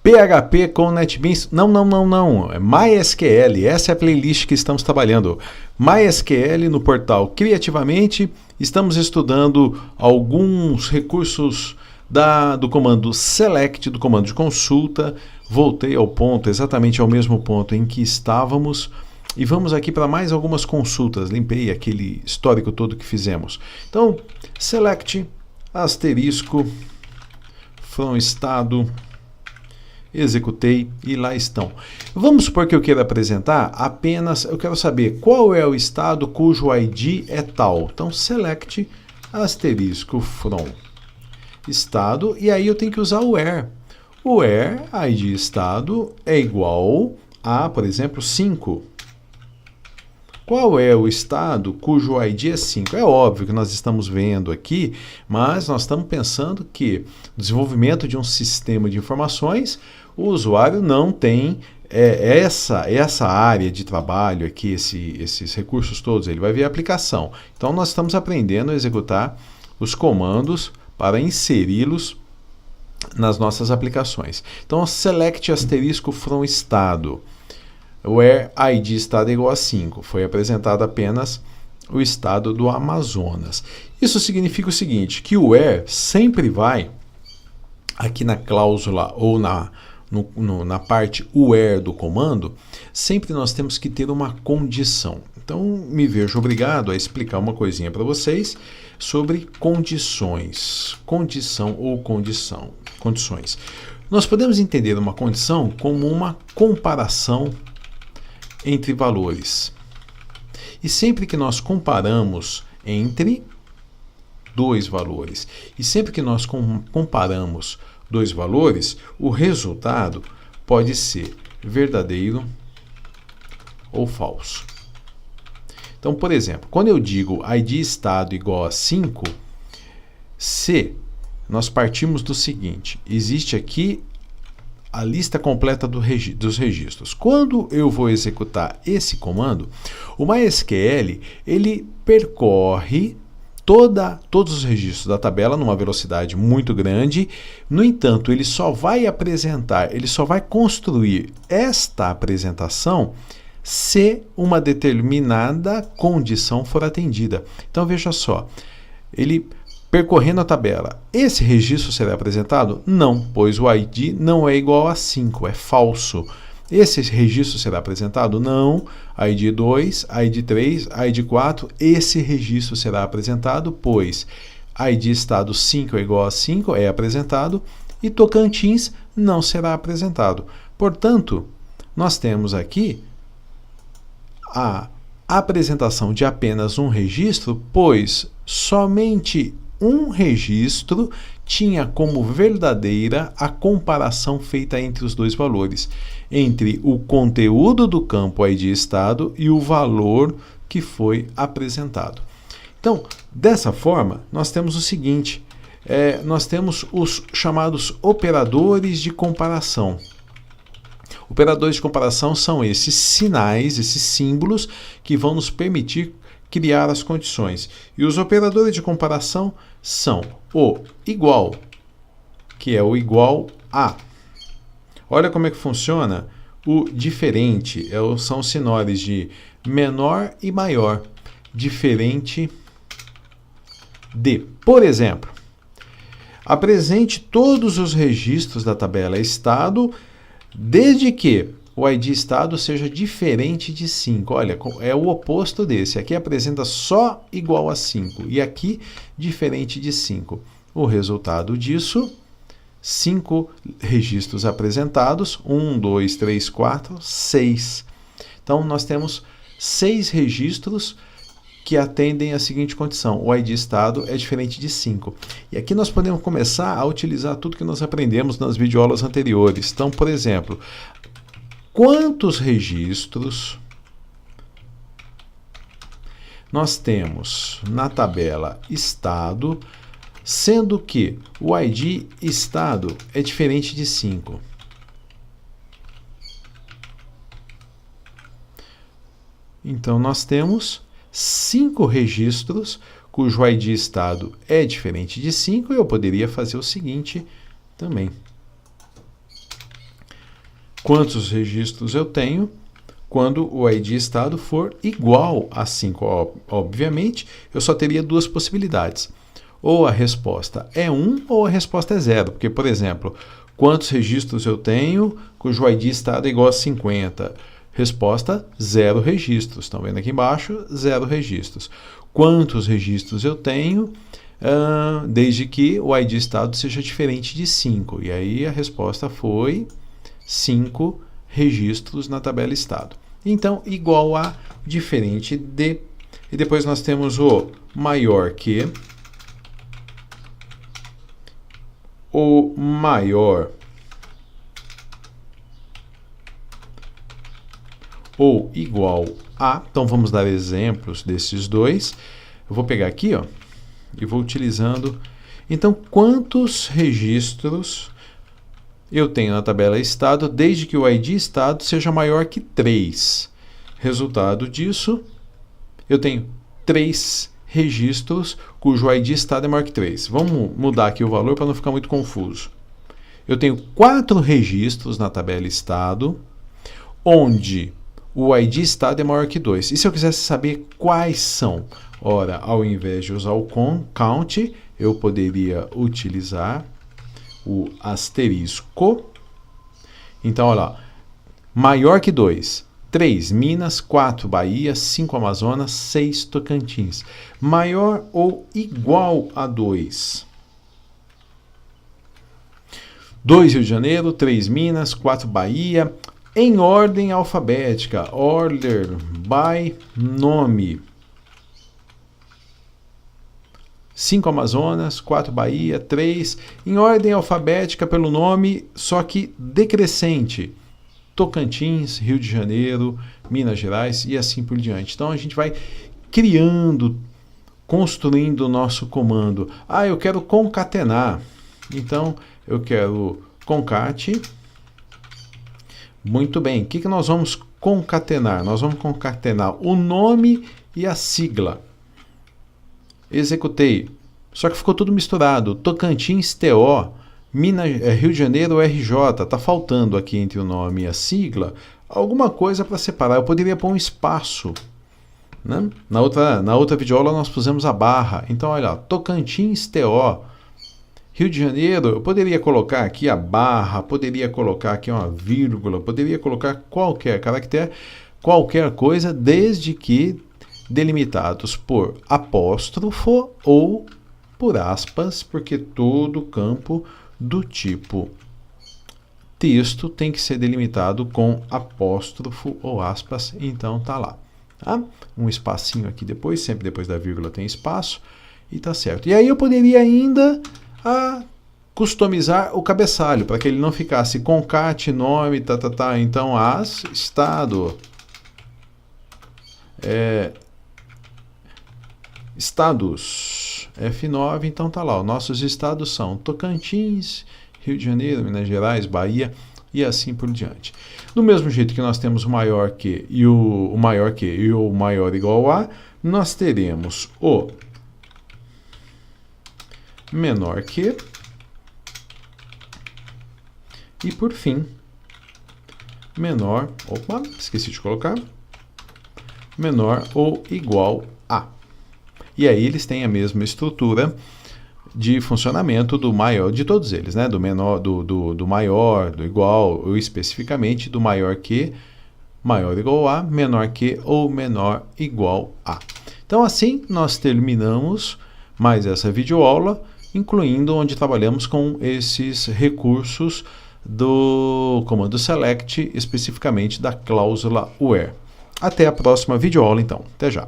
PHP com NetBeans, não, é MySQL, essa é a playlist que estamos trabalhando. MySQL no portal Criativamente, estamos estudando alguns recursos do comando select, do comando de consulta. Voltei ao ponto, exatamente ao mesmo ponto em que estávamos, e vamos aqui para mais algumas consultas. Limpei aquele histórico todo que fizemos. Então, select, asterisco, from estado, executei e lá estão. Vamos supor que eu queira apresentar apenas, eu quero saber qual é o estado cujo ID é tal. Então, select, asterisco, from estado, e aí eu tenho que usar o where. O where, ID estado, é igual a, por exemplo, 5. Qual é o estado cujo ID é 5? É óbvio que nós estamos vendo aqui, mas nós estamos pensando que no desenvolvimento de um sistema de informações, o usuário não tem essa área de trabalho aqui, esses recursos todos, ele vai ver a aplicação. Então, nós estamos aprendendo a executar os comandos para inseri-los nas nossas aplicações. Então, select asterisco from estado. Where ID estado é igual a 5. Foi apresentado apenas o estado do Amazonas. Isso significa o seguinte, que o where sempre vai, aqui na cláusula ou na parte where do comando, sempre nós temos que ter uma condição. Então, me vejo obrigado a explicar uma coisinha para vocês sobre condições. Condição ou condições. Nós podemos entender uma condição como uma comparação entre valores. E sempre que nós comparamos entre dois valores, e sempre que nós comparamos dois valores, o resultado pode ser verdadeiro ou falso. Então, por exemplo, quando eu digo ID estado igual a 5, se nós partimos do seguinte, existe aqui a lista completa dos registros. Quando eu vou executar esse comando, o MySQL ele percorre todos os registros da tabela numa velocidade muito grande. No entanto, ele só vai construir esta apresentação se uma determinada condição for atendida. Então, veja só, ele percorrendo a tabela, esse registro será apresentado? Não, pois o ID não é igual a 5, é falso. Esse registro será apresentado? Não. ID 2, ID 3, ID 4, esse registro será apresentado, pois ID estado 5 é igual a 5, é apresentado, e Tocantins não será apresentado. Portanto, nós temos aqui a apresentação de apenas um registro, pois somente um registro tinha como verdadeira a comparação feita entre os dois valores, entre o conteúdo do campo ID estado e o valor que foi apresentado. Então, dessa forma, nós temos o seguinte, nós temos os chamados operadores de comparação. Operadores de comparação são esses sinais, esses símbolos que vão nos permitir criar as condições. E os operadores de comparação são o igual, que é o igual a. Olha como é que funciona o diferente. São sinônimos de menor e maior. Diferente de. Por exemplo, apresente todos os registros da tabela estado, desde que o ID estado seja diferente de 5. Olha, é o oposto desse. Aqui apresenta só igual a 5 e aqui diferente de 5. O resultado disso, 5 registros apresentados, 1, 2, 3, 4, 6. Então, nós temos 6 registros que atendem a seguinte condição: o ID estado é diferente de 5. E aqui nós podemos começar a utilizar tudo que nós aprendemos nas videoaulas anteriores. Então, por exemplo, quantos registros nós temos na tabela estado, sendo que o ID estado é diferente de 5? Então, nós temos 5 registros cujo ID estado é diferente de 5, e eu poderia fazer o seguinte também. quantos registros eu tenho quando o ID estado for igual a 5. Obviamente, eu só teria duas possibilidades. Ou a resposta é 1 ou a resposta é 0. Porque, por exemplo, quantos registros eu tenho cujo ID estado é igual a 50? Resposta, 0 registros. Estão vendo aqui embaixo? 0 registros. Quantos registros eu tenho desde que o ID estado seja diferente de 5? E aí a resposta foi 5 registros na tabela estado. Então, igual a, diferente de. E depois nós temos o maior que. O maior ou igual a. Então, vamos dar exemplos desses dois. Eu vou pegar aqui, ó, e vou utilizando. Então, quantos registros eu tenho na tabela estado desde que o ID estado seja maior que 3? Resultado disso, eu tenho 3 registros cujo ID estado é maior que 3. Vamos mudar aqui o valor para não ficar muito confuso. Eu tenho 4 registros na tabela estado onde o ID estado é maior que 2. E se eu quisesse saber quais são? Ora, ao invés de usar o count, eu poderia utilizar o asterisco. Então, olha lá. Maior que 2. 3 Minas, 4 Bahia, 5 Amazonas, 6 Tocantins. Maior ou igual a 2. 2 Rio de Janeiro, 3 Minas, 4 Bahia. Em ordem alfabética. Order by nome. 5 Amazonas, 4 Bahia, 3, em ordem alfabética pelo nome, só que decrescente. Tocantins, Rio de Janeiro, Minas Gerais e assim por diante. Então a gente vai criando, construindo o nosso comando. Eu quero concatenar. Então eu quero concate. Muito bem, o que nós vamos concatenar? Nós vamos concatenar o nome e a sigla. Executei. Só que ficou tudo misturado. Tocantins, TO, Rio de Janeiro, RJ. Está faltando aqui entre o nome e a sigla alguma coisa para separar. Eu poderia pôr um espaço. Né? Na outra videoaula nós pusemos a barra. Então, olha, Tocantins, TO, Rio de Janeiro. Eu poderia colocar aqui a barra, poderia colocar aqui uma vírgula, poderia colocar qualquer caractere, qualquer coisa, desde que delimitados por apóstrofo ou por aspas, porque todo campo do tipo texto tem que ser delimitado com apóstrofo ou aspas, então tá lá. Tá? Um espacinho aqui depois, sempre depois da vírgula tem espaço, e tá certo. E aí eu poderia ainda customizar o cabeçalho, para que ele não ficasse concat, nome, então as, estado, estados, F9, então tá lá, os nossos estados são Tocantins, Rio de Janeiro, Minas Gerais, Bahia e assim por diante. Do mesmo jeito que nós temos o maior que e o maior que e o maior igual a, nós teremos o menor que e por fim menor, esqueci de colocar, menor ou igual a. E aí eles têm a mesma estrutura de funcionamento do maior, de todos eles, né? Do menor, do maior, do igual, ou especificamente do maior que, maior igual a, menor que ou menor igual a. Então assim nós terminamos mais essa videoaula, incluindo onde trabalhamos com esses recursos do comando select, especificamente da cláusula where. Até a próxima videoaula então. Até já.